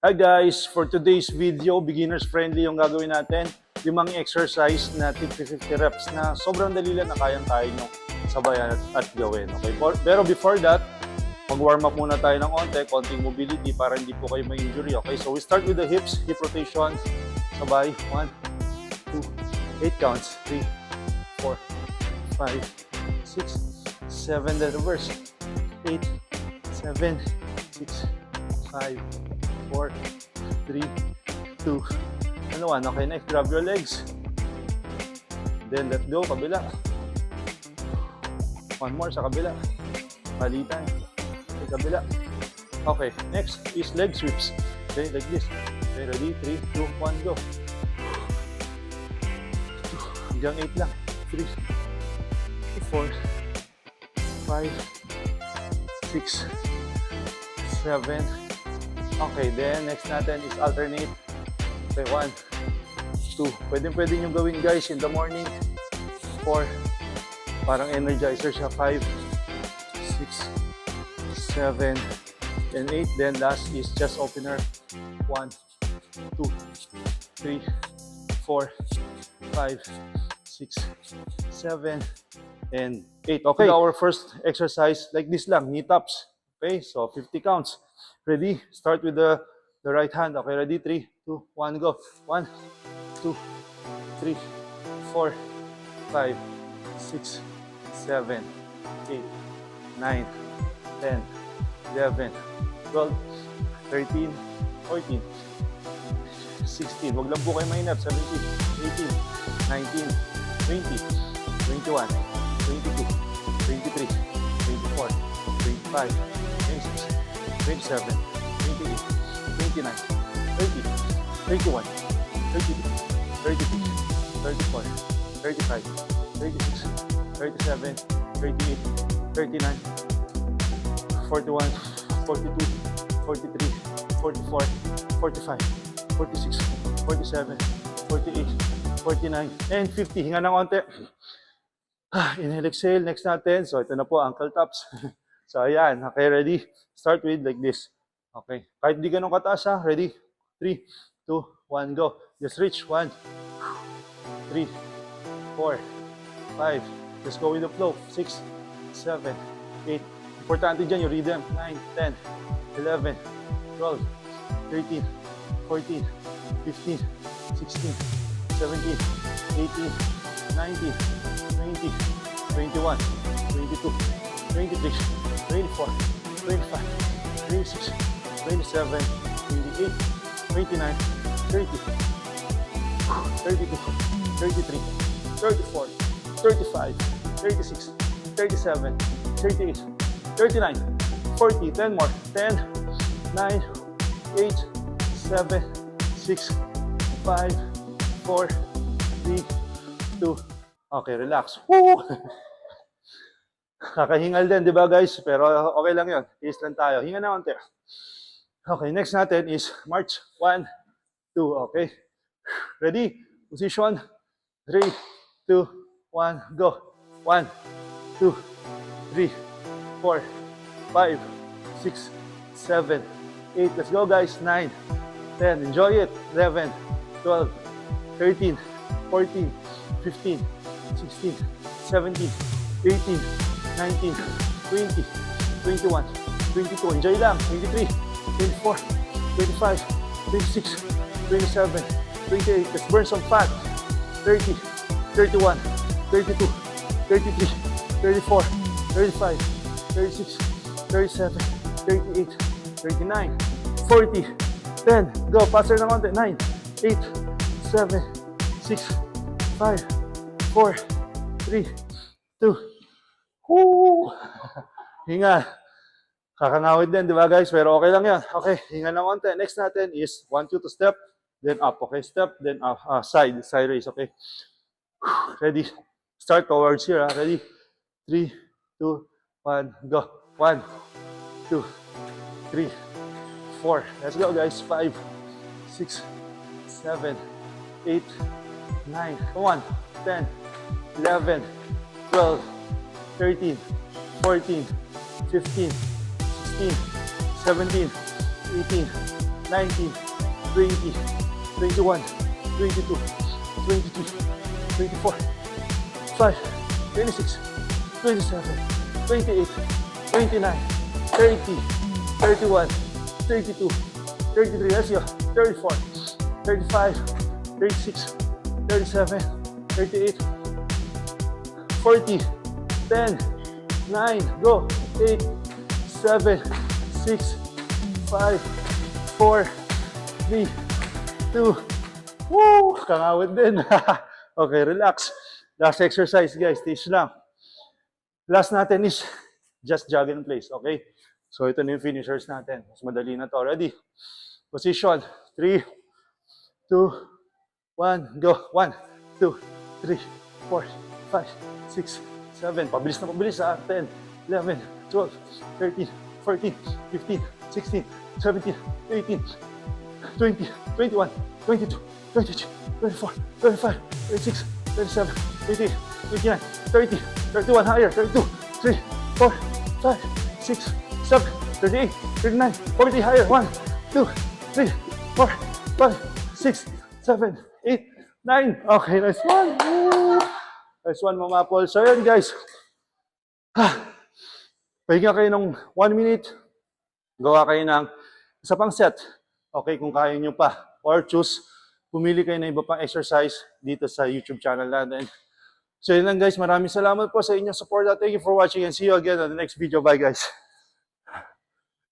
Hi guys! For today's video, beginners friendly yung gagawin natin. Limang exercise na 50 reps na sobrang dali lang na kayang-kaya nyo sabayan at gawin. Okay? Pero before that, mag-warm up muna tayo ng konting mobility para hindi po kayo ma-injury. Okay? So we start with the hips, hip rotation. Sabay. 1, 2, 8 counts. 3, 4, 5, 6, 7. Then reverse. 8, 7, 6, 5, 4, 3, 2, and 1. Okay, next, grab your legs. Then let go, kabila. One more sa kabila. Palitan. Okay, kabila. Okay, next is leg sweeps. Okay, like this. Okay, ready? 3, 2, 1, go. Hanggang 8 lang. 3, 4, 5, 6, 7. Okay, then next natin is alternate. Okay, 1, 2. Pwede nyo gawin guys in the morning. 4. Parang energizer siya. 5, 6, 7, and 8. Then last is chest opener. 1, 2, 3, 4, 5, 6, 7, and 8. Okay, our first exercise like this lang, knee taps. Okay, so 50 counts. Ready? Start with the right hand. Okay, ready? 3, 2, 1, go. 1, 2, 3, 4, 5, 6, 7, 8, 9, 10, 11, 12, 13, 14, 16. Huwag lang po kayo mainap. 17, 18, 19, 20, 21, 22, 23, 24, 25, 26, 27, 28, 29, 30, 31, 32, 33, 34, 35, 36, 37, 38, 39, 41, 42, 43, 44, 45, 46, 47, 48, 49, and 50. Hinga ng konti. Inhale, exhale. Next natin. So ito na po, ankle taps. So ayan. Okay, ready? Start with like this. Okay. Kahit di ganun kataas ha. Ready? 3, 2, 1, go. Just reach. 1, 3, 4, 5. Just go with the flow. 6, 7, 8. Importante dyan yung rhythm. 9, 10, 11, 12, 13, 14, 15, 16, 17, 18, 19, 20, 21, 22, 23, 24, 25, 26, 27, 28, 29, 30, 32, 33, 34, 35, 36, 37, 38, 39, 40, 10 more, 10, 9, 8, 7, 6, 5, 4, 3, 2. Okay, relax. Woo! Kakahingal din, di ba guys? Pero okay lang yun. Tiis lang tayo. Hinga na konti. Okay, next natin is march. 1, 2. Okay. Ready? Position. 3, 2, 1. Go. 1, 2, 3, 4, 5, 6, 7, 8. Let's go guys. 9, 10. Enjoy it. 11, 12, 13, 14, 15, 16, 17, 18, 19, 20, 21, 22. Enjoy lang. 23, 24, 25, 26, 27, 28. Let's burn some fat. 30, 31, 32, 33, 34, 35, 36, 37, 38, 39, 40, 10. Go. Faster na konti. 9, 8, 7, 6, 5, 4, 3, 2. Woo! Hinga. Kakangawid din, di ba guys? Pero okay lang yan. Okay, hinga ng konti. Next natin is 1, 2 to step, then up. Okay, step, then up. Side raise. Okay. Ready? Start towards here. Ready? 3, 2, 1, go. 1, 2, 3, 4. Let's go guys. 5, 6, 7, 8, 9. Come on. 10, 11, 12, 13, 14, 15, 16, 17, 18, 19, 20, 21, 22, 23, 24, 5, 26, 27, 28, 29, 30, 31, 32, 33, let's go, 34, 35, 36, 37, 38, 40, 10, 9, go, 8, 7, 6, 5, 4, 3, 2, woo! Kangawit din. Okay, relax. Last exercise, guys. Tiis lang. Last natin is just jog in place, okay? So, ito na yung finishers natin. Mas madali na to. Ready? Position. 3, 2, 1, go. 1, 2, 3, 4, 5, 6, 7. Pabilis na pabilis, ha? 10, 11, 12, 13, 14, 15, 16, 17, 18, 20, 21, 22, 23, 24, 25, 26, 27, 28, 29, 30, 31, higher, 32, 3, 4, 5, 6, 7, 38, 39, 40, higher, 1, 2, 3, 4, 5, 6, 7, 8, 9. Okay, nice one. Woo! Nice one, Mama Paul. So, yun, guys. Pahinga kayo ng 1 minute. Gawa kayo ng isa pang set. Okay, kung kaya nyo pa. Or choose, pumili kayo ng iba pang exercise dito sa YouTube channel natin. So yun lang guys, maraming salamat po sa inyong support. Thank you for watching and see you again on the next video. Bye guys.